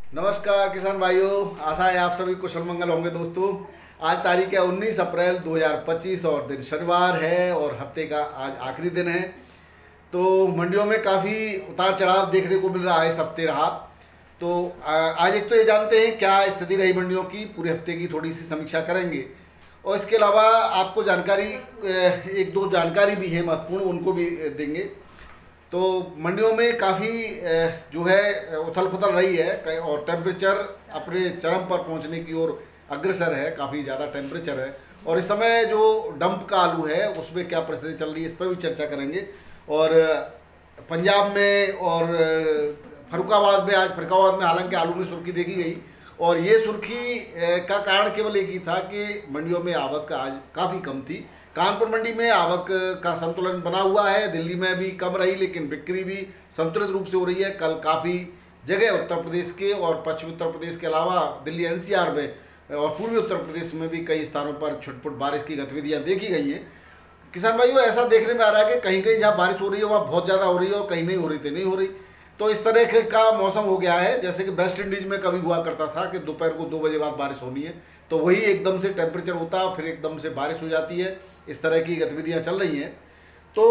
नमस्कार किसान भाइयों, आशा है आप सभी कुशल मंगल होंगे। दोस्तों, आज तारीख है 19 अप्रैल 2025 और दिन शनिवार है और हफ्ते का आज आखिरी दिन है। तो मंडियों में काफ़ी उतार चढ़ाव देखने को मिल रहा है, इस हफ्ते रहा। तो आज एक तो ये जानते हैं क्या स्थिति रही मंडियों की, पूरे हफ्ते की थोड़ी सी समीक्षा करेंगे और इसके अलावा आपको जानकारी, एक दो जानकारी भी है महत्वपूर्ण, उनको भी देंगे। तो मंडियों में काफ़ी जो है उथल पुथल रही है और टेम्परेचर अपने चरम पर पहुंचने की ओर अग्रसर है, काफ़ी ज़्यादा टेम्परेचर है। और इस समय जो डंप का आलू है उसमें क्या परिस्थिति चल रही है, इस पर भी चर्चा करेंगे। और पंजाब में और फरुखाबाद में, आज फरुखाबाद में हालांकि आलू में सुर्खी देखी गई और ये सुर्खी का कारण केवल एक ही था कि मंडियों में आवक आज काफ़ी कम थी। कानपुर मंडी में आवक का संतुलन बना हुआ है, दिल्ली में भी कम रही लेकिन बिक्री भी संतुलित रूप से हो रही है। कल काफ़ी जगह उत्तर प्रदेश के और पश्चिमी उत्तर प्रदेश के अलावा दिल्ली एनसीआर में और पूर्वी उत्तर प्रदेश में भी कई स्थानों पर छुटपुट बारिश की गतिविधियां देखी गई हैं। किसान भाइयों, ऐसा देखने में आ रहा है कि कहीं कहीं जहाँ बारिश हो रही है वहाँ बहुत ज़्यादा हो रही है और कहीं नहीं हो रही थी नहीं हो रही। तो इस तरह का मौसम हो गया है जैसे कि वेस्ट इंडीज में कभी हुआ करता था कि दोपहर को 2 बजे बाद बारिश होनी है, तो वही एकदम से टेम्परेचर होता है फिर एकदम से बारिश हो जाती है। इस तरह की गतिविधियां चल रही हैं। तो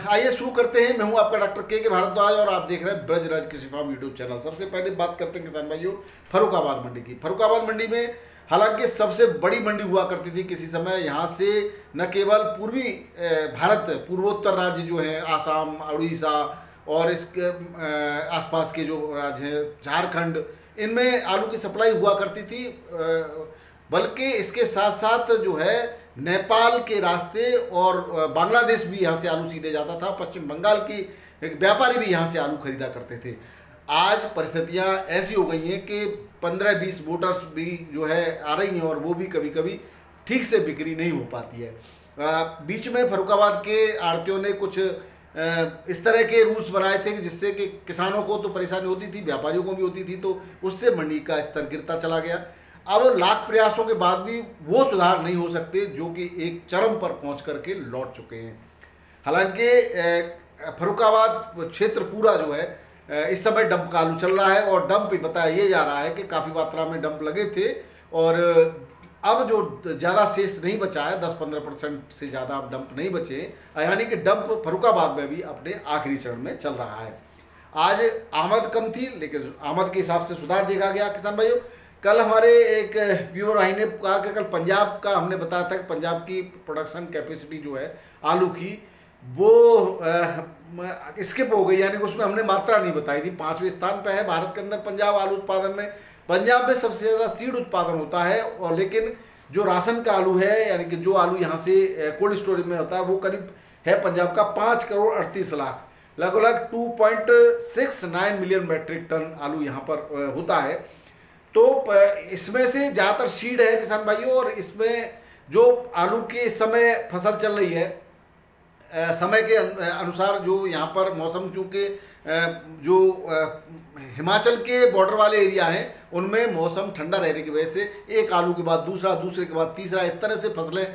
आइए शुरू करते हैं। मैं हूं आपका डॉक्टर के भारद्वाज और आप देख रहे हैं ब्रजराज कृषि फार्म यूट्यूब चैनल। सबसे पहले बात करते हैं किसान भाइयों फरुखाबाद मंडी की। फरुखाबाद मंडी में हालांकि सबसे बड़ी मंडी हुआ करती थी किसी समय। यहाँ से न केवल पूर्वी भारत, पूर्वोत्तर राज्य जो है आसाम, उड़ीसा और इसके आसपास के जो राज्य हैं झारखंड, इनमें आलू की सप्लाई हुआ करती थी। बल्कि इसके साथ साथ जो है नेपाल के रास्ते और बांग्लादेश भी यहाँ से आलू सीधे जाता था। पश्चिम बंगाल की व्यापारी भी यहाँ से आलू खरीदा करते थे। आज परिस्थितियाँ ऐसी हो गई हैं कि 15-20 बोटर्स भी जो है आ रही हैं और वो भी कभी कभी ठीक से बिक्री नहीं हो पाती है। बीच में फरुखाबाद के आड़तियों ने कुछ इस तरह के रूल्स बनाए थे कि जिससे कि किसानों को तो परेशानी होती थी, व्यापारियों को भी होती थी, तो उससे मंडी का स्तर गिरता चला गया। अब लाख प्रयासों के बाद भी वो सुधार नहीं हो सकते जो कि एक चरम पर पहुंच करके लौट चुके हैं। हालांकि फरुखाबाद क्षेत्र पूरा जो है इस समय डंप का आलू चल रहा है और डंप भी बताया ये जा रहा है कि काफ़ी मात्रा में डंप लगे थे और अब जो ज़्यादा शेष नहीं बचा है, 10-15% से ज़्यादा अब डंप नहीं बचे, यानी कि डंप फरुखाबाद में भी अपने आखिरी चरण में चल रहा है। आज आमद कम थी लेकिन आमद के हिसाब से सुधार देखा गया। किसान भाइयों, कल हमारे एक व्यूअर भाई ने कहा कि कल पंजाब का हमने बताया था कि पंजाब की प्रोडक्शन कैपेसिटी जो है आलू की वो स्किप हो गई, यानी कि उसमें हमने मात्रा नहीं बताई थी। 5वें स्थान पे है भारत के अंदर पंजाब आलू उत्पादन में। पंजाब में सबसे ज़्यादा सीड उत्पादन होता है और लेकिन जो राशन का आलू है, यानी कि जो आलू यहाँ से कोल्ड स्टोरेज में होता है, वो करीब है पंजाब का 5 करोड़ 38 लाख, लगभग 2.69 मिलियन मैट्रिक टन आलू यहाँ पर होता है। तो इसमें से ज़्यादातर सीड है किसान भाइयों और इसमें जो आलू के इस समय फसल चल रही है, समय के अनुसार जो यहाँ पर मौसम, चूँकि जो हिमाचल के बॉर्डर वाले एरिया हैं उनमें मौसम ठंडा रहने की वजह से एक आलू के बाद दूसरा, दूसरे के बाद तीसरा, इस तरह से फसलें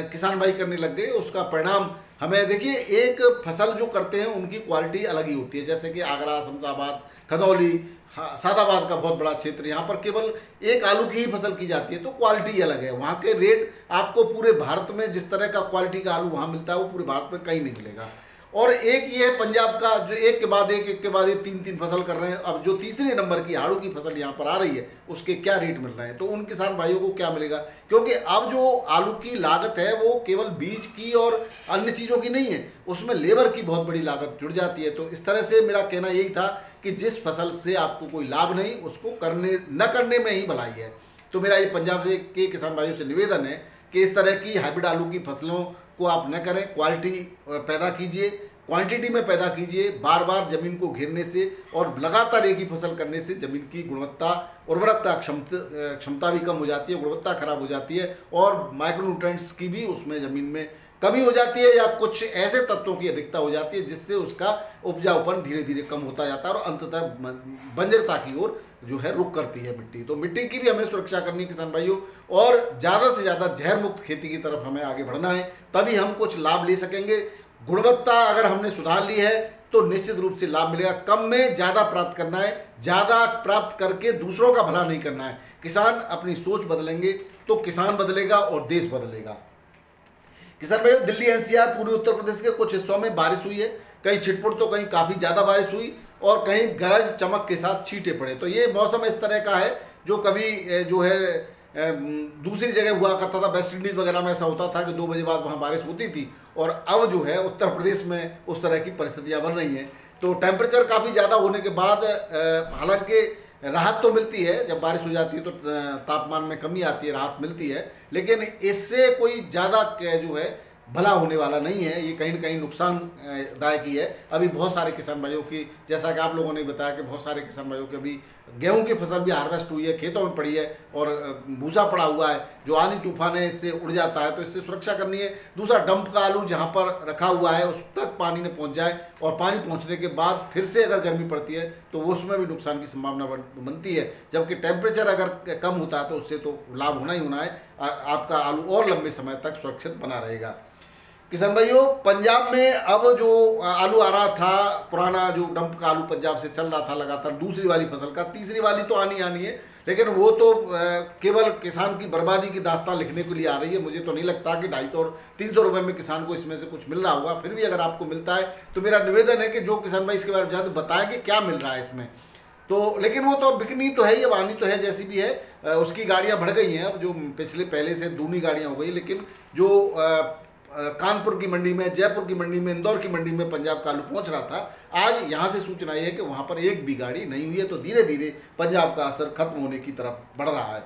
किसान भाई करने लग गए। उसका परिणाम हमें देखिए, एक फसल जो करते हैं उनकी क्वालिटी अलग ही होती है। जैसे कि आगरा, शमशाबाद, खदौली, सादाबाद का बहुत बड़ा क्षेत्र, यहाँ पर केवल एक आलू की ही फसल की जाती है तो क्वालिटी अलग है। वहाँ के रेट आपको पूरे भारत में जिस तरह का क्वालिटी का आलू वहाँ मिलता है वो पूरे भारत में कहीं नहीं मिलेगा। और एक ये है पंजाब का जो एक के बाद एक 3 फसल कर रहे हैं। अब जो तीसरे नंबर की आड़ू की फसल यहाँ पर आ रही है उसके क्या रेट मिल रहे हैं, तो उन किसान भाइयों को क्या मिलेगा, क्योंकि अब जो आलू की लागत है वो केवल बीज की और अन्य चीज़ों की नहीं है, उसमें लेबर की बहुत बड़ी लागत जुड़ जाती है। तो इस तरह से मेरा कहना यही था कि जिस फसल से आपको कोई लाभ नहीं उसको न करने में ही भलाई है। तो मेरा ये पंजाब के किसान भाइयों से निवेदन है कि इस तरह की हाइब्रिड आलू की फसलों को आप न करें, क्वालिटी पैदा कीजिए, क्वांटिटी में पैदा कीजिए। बार बार ज़मीन को घेरने से और लगातार एक ही फसल करने से ज़मीन की गुणवत्ता, उर्वरकता क्षमता भी कम हो जाती है, गुणवत्ता खराब हो जाती है और माइक्रोन्यूट्रेंट्स की भी उसमें ज़मीन में कमी हो जाती है या कुछ ऐसे तत्वों की अधिकता हो जाती है जिससे उसका उपजाऊपन धीरे धीरे कम होता जाता है और अंततः बंजरता की ओर जो है रुख करती है मिट्टी। तो मिट्टी की भी हमें सुरक्षा करनी है किसान भाइयों और ज़्यादा से ज़्यादा जहर मुक्त खेती की तरफ हमें आगे बढ़ना है, तभी हम कुछ लाभ ले सकेंगे। गुणवत्ता अगर हमने सुधार ली है तो निश्चित रूप से लाभ मिलेगा। कम में ज़्यादा प्राप्त करना है, ज़्यादा प्राप्त करके दूसरों का भला नहीं करना है। किसान अपनी सोच बदलेंगे तो किसान बदलेगा और देश बदलेगा। किसान भाइयों, दिल्ली एनसीआर पूर्वी उत्तर प्रदेश के कुछ हिस्सों में बारिश हुई है, कहीं छिटपुट तो कहीं काफ़ी ज़्यादा बारिश हुई और कहीं गरज चमक के साथ छींटे पड़े। तो ये मौसम इस तरह का है जो कभी जो है दूसरी जगह हुआ करता था, वेस्ट इंडीज़ वगैरह में ऐसा होता था कि 2 बजे बाद वहाँ बारिश होती थी, और अब जो है उत्तर प्रदेश में उस तरह की परिस्थितियाँ बन रही हैं। तो टेम्परेचर काफ़ी ज़्यादा होने के बाद हालांकि राहत तो मिलती है, जब बारिश हो जाती है तो तापमान में कमी आती है, राहत मिलती है, लेकिन इससे कोई ज़्यादा जो है भला होने वाला नहीं है। ये कहीं ना कहीं नुकसानदायक ही है। अभी बहुत सारे किसान भाइयों की, जैसा कि आप लोगों ने बताया कि बहुत सारे किसान भाइयों की अभी गेहूं की फसल भी हार्वेस्ट हुई है, खेतों में पड़ी है और भूसा पड़ा हुआ है, जो आंधी तूफान है इससे उड़ जाता है, तो इससे सुरक्षा करनी है। दूसरा, डंप का आलू जहां पर रखा हुआ है उस तक पानी न पहुंच जाए, और पानी पहुंचने के बाद फिर से अगर गर्मी पड़ती है तो उसमें भी नुकसान की संभावना बनती है। जबकि टेम्परेचर अगर कम होता है तो उससे तो लाभ होना ही होना है, आपका आलू और लंबे समय तक सुरक्षित बना रहेगा। किसान भाइयों, पंजाब में अब जो आलू आ रहा था, पुराना जो डंप का आलू पंजाब से चल रहा था लगातार, दूसरी वाली फसल का, तीसरी वाली तो आनी है, लेकिन वो तो केवल किसान की बर्बादी की दास्तान लिखने के लिए आ रही है। मुझे तो नहीं लगता कि 250 और 300 रुपये में किसान को इसमें से कुछ मिल रहा होगा। फिर भी अगर आपको मिलता है तो मेरा निवेदन है कि जो किसान भाई इसके बारे में ज़्यादा बताएं कि क्या मिल रहा है इसमें। तो लेकिन वो तो बिकनी तो है ही, अब आनी तो है, जैसी भी है उसकी गाड़ियाँ बढ़ गई हैं, अब जो पहले से दूनी गाड़ियाँ हो गई। लेकिन जो कानपुर की मंडी में, जयपुर की मंडी में, इंदौर की मंडी में पंजाब का आलू पहुंच रहा था, आज यहां से सूचना ये है कि वहां पर एक भी गाड़ी नहीं हुई है। तो धीरे धीरे पंजाब का असर खत्म होने की तरफ बढ़ रहा है।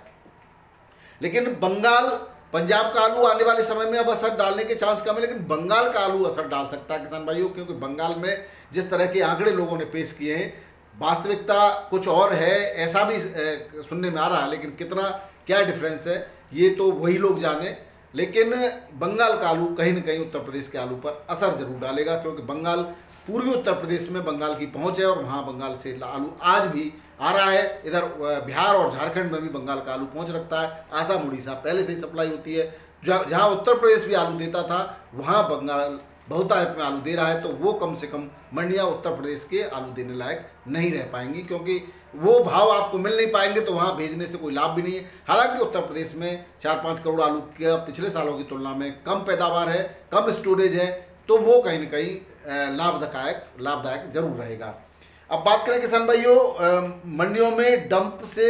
लेकिन बंगाल, पंजाब का आलू आने वाले समय में अब असर डालने के चांस कम है, लेकिन बंगाल का आलू असर डाल सकता है किसान भाइयों, क्योंकि बंगाल में जिस तरह के आंकड़े लोगों ने पेश किए हैं, वास्तविकता कुछ और है ऐसा भी सुनने में आ रहा है। लेकिन कितना क्या डिफरेंस है ये तो वही लोग जाने। लेकिन बंगाल का आलू कहीं ना कहीं उत्तर प्रदेश के आलू पर असर जरूर डालेगा, क्योंकि बंगाल, पूर्वी उत्तर प्रदेश में बंगाल की पहुंच है और वहां बंगाल से आलू आज भी आ रहा है। इधर बिहार और झारखंड में भी बंगाल का आलू पहुंच रखता है। आसाम, उड़ीसा पहले से ही सप्लाई होती है। जहां उत्तर प्रदेश भी आलू देता था वहां बंगाल बहुतायत में आलू दे रहा है। तो वो कम से कम मंडियाँ उत्तर प्रदेश के आलू देने लायक नहीं रह पाएंगी, क्योंकि वो भाव आपको मिल नहीं पाएंगे, तो वहाँ भेजने से कोई लाभ भी नहीं है। हालांकि उत्तर प्रदेश में 4-5 करोड़ आलू का पिछले सालों की तुलना में कम पैदावार है, कम स्टोरेज है, तो वो कहीं ना कहीं लाभदायक जरूर रहेगा। अब बात करें किसान भाइयों, मंडियों में डंप से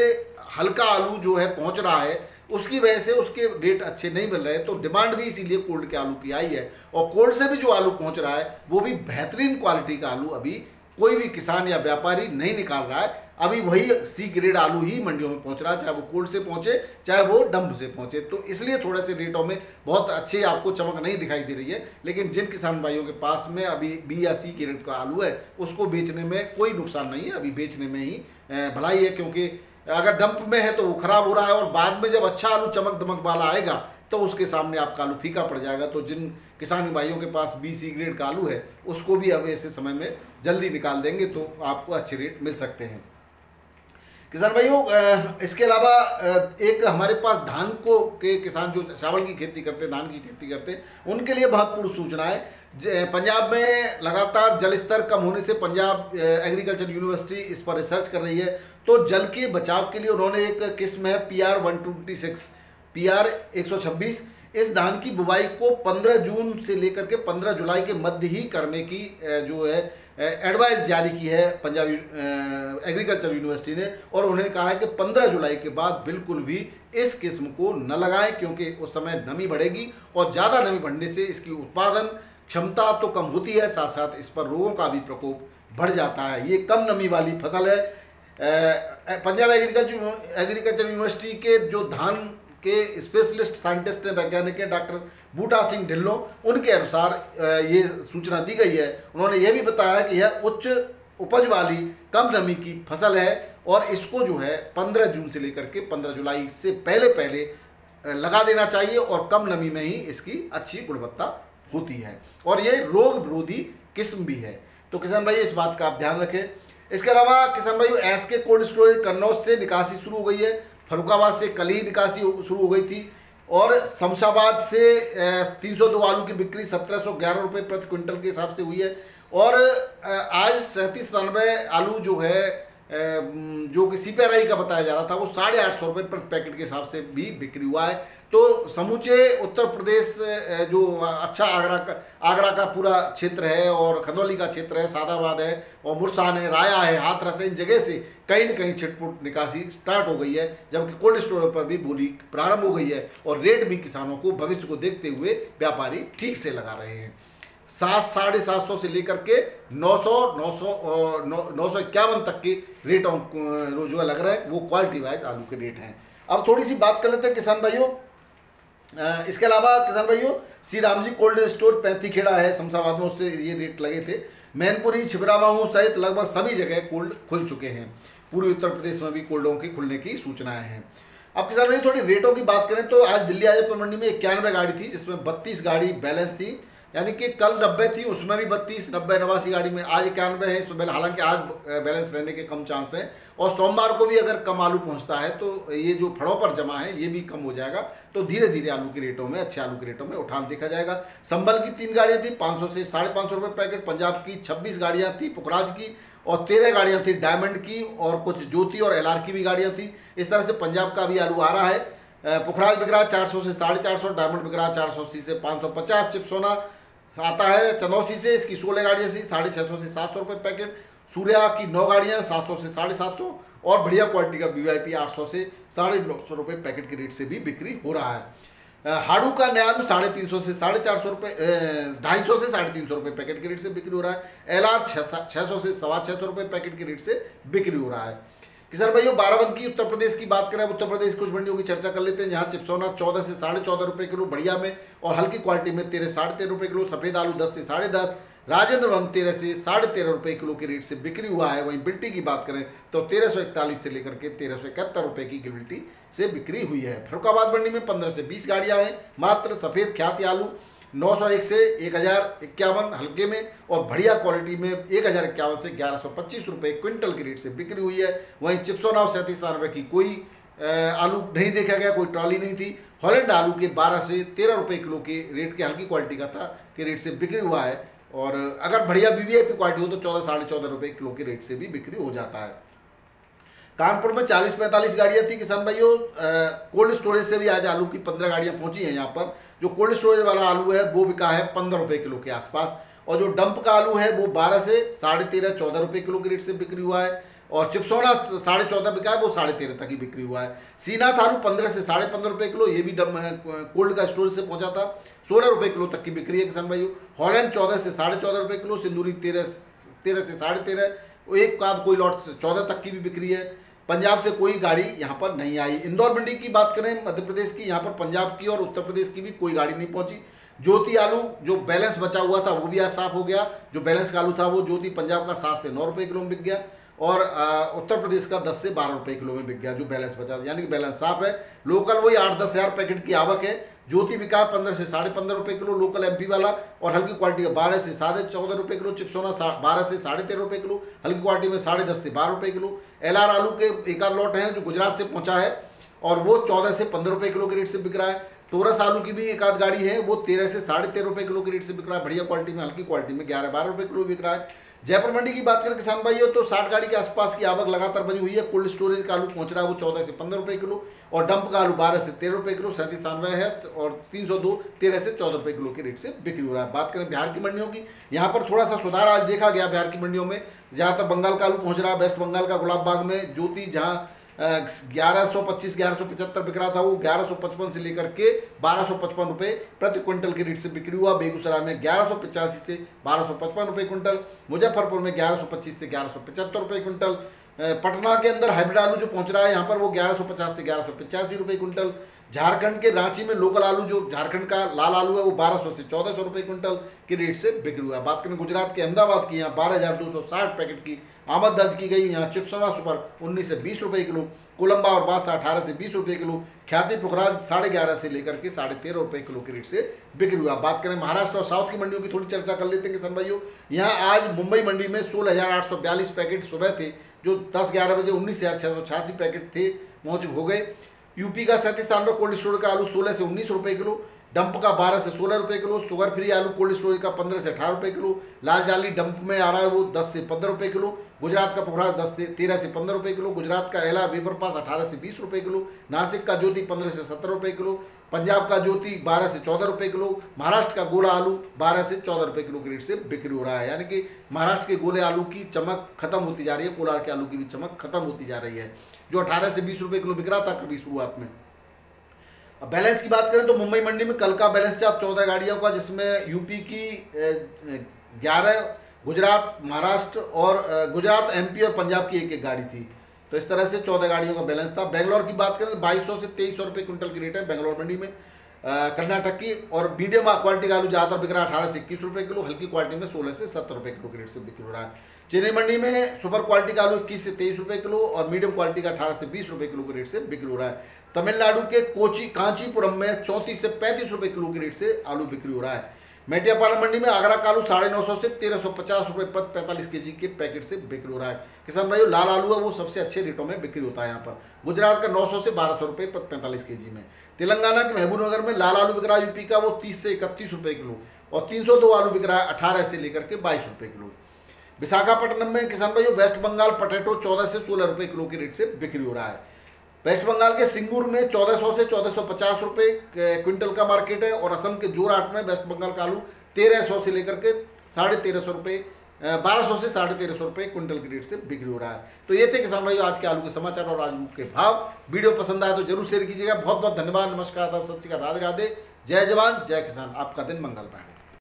हल्का आलू जो है पहुँच रहा है, उसकी वजह से उसके रेट अच्छे नहीं मिल रहे, तो डिमांड भी इसीलिए कोल्ड के आलू की आई है। और कोल्ड से भी जो आलू पहुंच रहा है वो भी बेहतरीन क्वालिटी का आलू अभी कोई भी किसान या व्यापारी नहीं निकाल रहा है। अभी वही सी ग्रेड आलू ही मंडियों में पहुंच रहा है, चाहे वो कोल्ड से पहुंचे चाहे वो डंप से पहुंचे। तो इसलिए थोड़े से रेटों में बहुत अच्छी आपको चमक नहीं दिखाई दे रही है। लेकिन जिन किसान भाइयों के पास में अभी बी या सी ग्रेड का आलू है, उसको बेचने में कोई नुकसान नहीं है, अभी बेचने में ही भलाई है। क्योंकि अगर डंप में है तो वो खराब हो रहा है, और बाद में जब अच्छा आलू चमक दमक वाला आएगा तो उसके सामने आपका आलू फीका पड़ जाएगा। तो जिन किसान भाइयों के पास बी सी ग्रेड का आलू है, उसको भी अब ऐसे समय में जल्दी निकाल देंगे तो आपको अच्छे रेट मिल सकते हैं। किसान भाइयों, इसके अलावा एक हमारे पास धान के किसान जो चावल की खेती करते, धान की खेती करते, उनके लिए महत्वपूर्ण सूचना है। पंजाब में लगातार जल स्तर कम होने से पंजाब एग्रीकल्चर यूनिवर्सिटी इस पर रिसर्च कर रही है। तो जल के बचाव के लिए उन्होंने एक किस्म है PR 126, PR 126, इस धान की बुवाई को 15 जून से लेकर के 15 जुलाई के मध्य ही करने की जो है एडवाइस जारी की है पंजाब एग्रीकल्चर यूनिवर्सिटी ने। और उन्होंने कहा है कि 15 जुलाई के बाद बिल्कुल भी इस किस्म को न लगाएं, क्योंकि उस समय नमी बढ़ेगी और ज़्यादा नमी बढ़ने से इसकी उत्पादन क्षमता तो कम होती है, साथ साथ इस पर रोगों का भी प्रकोप बढ़ जाता है। ये कम नमी वाली फसल है। पंजाब एग्रीकल्चर यूनिवर्सिटी के जो धान के स्पेशलिस्ट साइंटिस्ट वैज्ञानिक है डॉक्टर बूटा सिंह ढिल्लों, उनके अनुसार ये सूचना दी गई है। उन्होंने ये भी बताया कि यह उच्च उपज वाली कम नमी की फसल है और इसको जो है 15 जून से लेकर के 15 जुलाई से पहले लगा देना चाहिए, और कम नमी में ही इसकी अच्छी गुणवत्ता होती है और ये रोग विरोधी किस्म भी है। तो किसान भाई इस बात का आप ध्यान रखें। इसके अलावा किसान भाई एसके कोल्ड स्टोरेज कन्नौज से निकासी शुरू हो गई है, फरुखाबाद से कल ही निकासी शुरू हो गई थी, और शमशाबाद से 302 आलू की बिक्री 1711 रुपये प्रति क्विंटल के हिसाब से हुई है। और आज 37-97 आलू जो है जो कि CPRI का बताया जा रहा था वो 850 रुपये प्रति पैकेट के हिसाब से भी बिक्री हुआ है। तो समूचे उत्तर प्रदेश जो अच्छा आगरा का पूरा क्षेत्र है और खंदौली का क्षेत्र है, सादाबाद है और मुरसान है, राया है, हाथरस है, इन जगह से कहीं न कहीं छिटपुट निकासी स्टार्ट हो गई है, जबकि कोल्ड स्टोरों पर भी बोली प्रारंभ हो गई है और रेट भी किसानों को भविष्य को देखते हुए व्यापारी ठीक से लगा रहे हैं। 700-750 से लेकर के 951 तक के रेटों जो लग रहा है वो क्वालिटी वाइज आलू के रेट हैं। अब थोड़ी सी बात कर लेते हैं किसान भाइयों, इसके अलावा किसान भाइयों श्री राम जी कोल्ड स्टोर 35 खेड़ा है शमशाबाद में, उससे ये रेट लगे थे। मैनपुरी, छिबरामऊ सहित लगभग सभी जगह कोल्ड खुल चुके हैं। पूर्वी उत्तर प्रदेश में भी कोल्डों के खुलने की सूचनाएं हैं। अब किसान भाई थोड़ी रेटों की बात करें तो आज दिल्ली आजमपुर मंडी में 91 गाड़ी थी, जिसमें 32 गाड़ी बैलेंस थी, यानी कि कल 90 थी, उसमें भी 32, 90, 89 गाड़ी में आज 91 है इसमें। हालांकि आज बैलेंस रहने के कम चांस हैं और सोमवार को भी अगर कम आलू पहुंचता है तो ये जो फड़ों पर जमा है ये भी कम हो जाएगा। तो धीरे धीरे आलू के रेटों में, अच्छे आलू के रेटों में उठान देखा जाएगा। संभल की 3 गाड़ियाँ थी 500 से 550 रुपये पैकेट, पंजाब की 26 गाड़ियाँ थी, पुखराज की और 13 गाड़ियाँ थी डायमंड की, और कुछ ज्योति और LR की भी गाड़ियाँ थी। इस तरह से पंजाब का भी आलू आ रहा है। पुखराज बिक रहा 400 से 450, डायमंड बिक रहा 480 से 550, चिप्सोना आता है चंदौसी से, इसकी 16 गाड़ियाँ सी 650 से 700 रुपये पैकेट, सूर्या की 9 गाड़ियाँ 700 से 750 और बढ़िया क्वालिटी का VIP 800 से 950 रुपये पैकेट के रेट से भी बिक्री हो रहा है। हाड़ू का नया आलू 350 से 450 रुपये, 250 से 350 रुपये पैकेट के रेट से बिक्री हो रहा है। LR 600 से 625 रुपये पैकेट के रेट से बिक्री हो रहा है। किसान भाइयों बाराबंकी उत्तर प्रदेश की बात करें, उत्तर प्रदेश कुछ मंडियों की चर्चा कर लेते हैं, जहां चिप्सोना 14 से 14.5 रुपये किलो बढ़िया में और हल्की क्वालिटी में 13 से 13.5 रुपये किलो, सफेद आलू 10 से 10.5, राजेंद्र वन 13 से 13.5 रुपये किलो के रेट से बिक्री हुआ है। वहीं बिल्टी की बात करें तो 1341 से लेकर के 1371 रुपये की बिल्टी से बिक्री हुई है। फरुखाबाद मंडी में 15 से 20 गाड़ियाँ हैं मात्र। सफेद ख्याति आलू 901 से 1051 हल्के में और बढ़िया क्वालिटी में 1051 से 1125 रुपये क्विंटल के रेट से बिक्री हुई है। वहीं चिप्सोना और 37 रुपये की कोई आलू नहीं देखा गया, कोई ट्रॉली नहीं थी। हॉलैंड आलू के 12 से 13 रुपये किलो के रेट के हल्की क्वालिटी का था के रेट से बिक्री हुआ है, और अगर बढ़िया VVIP क्वालिटी हो तो 14-14.5 रुपये किलो के रेट से भी बिक्री हो जाता है। कानपुर में 40-45 गाड़ियाँ थी किसान भाइयों। कोल्ड स्टोरेज से भी आज आलू की 15 गाड़ियाँ पहुँची हैं यहाँ पर। जो कोल्ड स्टोरेज वाला आलू है वो बिका है 15 रुपये किलो के आसपास, और जो डंप का आलू है वो 12 से 13.5-14 रुपये किलो के रेट से बिक्री हुआ है, और चिप्सोना 14.5 बिका है, वो 13.5 तक ही बिक्री हुआ है। सीनाथ आलू 15 से 15.5 रुपये किलो, ये भी कोल्ड का स्टोरेज से पहुंचा था, 16 रुपये किलो तक की बिक्री है किसान भाइयों। हॉलैंड 14 से 14.5 रुपये किलो, सिंदूरी 13 से 13.5, एक आध कोई लॉट 14 तक की भी बिक्री है। पंजाब से कोई गाड़ी यहाँ पर नहीं आई। इंदौर मंडी की बात करें मध्य प्रदेश की, यहाँ पर पंजाब की और उत्तर प्रदेश की भी कोई गाड़ी नहीं पहुंची। ज्योति आलू जो बैलेंस बचा हुआ था वो भी आज साफ हो गया। जो बैलेंस का आलू था वो ज्योति पंजाब का 7 से 9 रुपये किलो में बिक गया, और उत्तर प्रदेश का 10 से 12 रुपये किलो में बिक गया जो बैलेंस बचा, यानी कि बैलेंस साफ है। लोकल वही 8-10 हज़ार पैकेट की आवक है। ज्योति बिका 15 से 15.5 रुपये किलो लोकल MP वाला, और हल्की क्वालिटी का 12 से 14.5 रुपये किलो। चिप्सोना 12 से 13.5 रुपये किलो, हल्की क्वालिटी में 10.5 से 12 रुपये किलो। LR आलू के एक आध लॉट हैं जो गुजरात से पहुंचा है, और वो 14 से 15 रुपये किलो के रेट से बिक रहा है। टोरस आलू की भी एक आध गाड़ी है, वो 13 से 13.5 रुपये किलो के रेट से बिक रहा है। बढ़िया क्वालिटी में, हल्की क्वालिटी में 11-12 रुपये किलो बिक रहा है। जयपुर मंडी की बात करें किसान भाइयों तो 60 गाड़ी के आसपास की आवक लगातार बनी हुई है। कोल्ड स्टोरेज का आलू पहुंच रहा है वो 14 से 15 रुपये किलो, और डंप का आलू 12 से 13 रुपये किलो, 37 है, और 302 13 से 14 रुपये किलो के रेट से बिक्री हो रहा है। बात करें बिहार की मंडियों की, यहाँ पर थोड़ा सा सुधार आज देखा गया बिहार की मंडियों में। ज़्यादातर बंगाल का आलू पहुँच रहा है। वेस्ट बंगाल का गुलाब बाग में ज्योति जहाँ 1125-1175 बिक रहा था, वो 1155 से लेकर के 1255 रुपये प्रति क्विंटल के रेट से बिक्री हुआ। बेगूसराय में 1185 से 1255 रुपये क्विंटल, मुजफ्फरपुर में 1125 से 1175 रुपये क्विंटल। पटना के अंदर हाइब्रिड आलू जो पहुंच रहा है यहाँ पर वो 1150 से 1185 रुपये क्विंटल। झारखंड के रांची में लोकल आलू जो झारखंड का लाल आलू है वो 1200 से 1400 रुपये क्विंटल के रेट से बिक्री हुआ है। बात करें गुजरात के अहमदाबाद की, यहाँ 12,260 पैकेट की आमद दर्ज की गई। यहाँ चिप्सोना सुपर 19 से 20 रुपये किलो, कोलंबा और बादशाह 18 से 20 रुपये किलो, ख्याति पुखराज 11.5 से लेकर के 13.5 रुपये किलो के रेट से बिक्री हुआ। बात करें महाराष्ट्र और साउथ की मंडियों की थोड़ी चर्चा कर लेते हैं किसान भाइयों। यहाँ आज मुंबई मंडी में 16,842 पैकेट सुबह थे, जो 10-11 बजे 19,686 पैकेट थे पहुँच हो गए। यूपी का 37 स्थान पर कोल्ड स्टोर का आलू 16 से 19 रुपये किलो, डंप का 12 से 16 रुपये किलो, शुगर फ्री आलू कोल्ड स्टोरेज का 15 से 18 रुपये किलो, लाल जाली डंप में आ रहा है वो 10 से 15 रुपये किलो, गुजरात का पुखराज 13 से 15 रुपये किलो, गुजरात का एला वेपर पास 18 से 20 रुपये किलो, नासिक का ज्योति 15 से 17 रुपये किलो, पंजाब का ज्योति 12 से 14 रुपये किलो, महाराष्ट्र का गोला आलू 12 से 14 रुपये किलो के रेट से बिक्री हो रहा है। यानी कि महाराष्ट्र के गोले आलू की चमक खत्म होती जा रही है, कोलार के आलू की भी चमक खत्म होती जा रही है, जो 18 से 20 रुपये किलो बिक रहा था कभी शुरुआत में। अब बैलेंस की बात करें तो मुंबई मंडी में कल का बैलेंस था 14 गाड़ियों का, जिसमें यूपी की 11, गुजरात, महाराष्ट्र और गुजरात, एमपी और पंजाब की एक गाड़ी थी। तो इस तरह से 14 गाड़ियों का बैलेंस था। बेंगलोर की बात करें तो 2200 से 2300 रुपये क्विंटल की रेट है बेंगलोर मंडी में कर्नाटक की। और मीडियम क्वालिटी का आलू ज़्यादातर बिक रहा है 18 से 21 रुपये किलो, हल्की क्वालिटी में 16 से 70 रुपये किलो के रेट से बिक्री हो रहा है। चेन्नई मंडी में सुपर क्वालिटी का आलू 21 से 23 रुपये किलो और मीडियम क्वालिटी का 18 से 20 रुपये किलो के रेट से बिक्री हो रहा है। तमिलनाडु के कांचीपुरम में 34 से 35 रुपये किलो के रेट से आलू बिक्री हो रहा है। मेटियापालम मंडी में आगरा का आलू 950 से 1350 रुपये प्रति 45 केजी के पैकेट से बिक्री हो रहा है। किसान भाइयों, लाल आलू है वो सबसे अच्छे रेटों में बिक्री होता है यहाँ पर। गुजरात का 900 से 1200 रुपये प्रति 45 केजी में। तेलंगाना के महबूबनगर में लाल आलू बिक रहा है यूपी का वो 30 से 31 रुपये किलो और 302 आलू बिक रहा है 18 से लेकर के 22 रुपये किलो। विशाखापट्टनम में किसान भाइयों वेस्ट बंगाल पटेटो 14 से 16 रुपये किलो के रेट से बिक्री हो रहा है। वेस्ट बंगाल के सिंगूर में 1400 से 1450 रुपये क्विंटल का मार्केट है और असम के जोरहाट में वेस्ट बंगाल का आलू 1300 से लेकर के 1350 रुपये 1200 से 1350 रुपये क्विंटल के रेट से बिक्री हो रहा है। तो ये थे किसान भाइयों आज के आलू के समाचार और आलू के भाव। वीडियो पसंद आया तो जरूर शेयर कीजिएगा। बहुत बहुत धन्यवाद। नमस्कार, सत श्री अकाल, राधे राधे, जय जवान जय किसान। आपका दिन मंगलमय हो।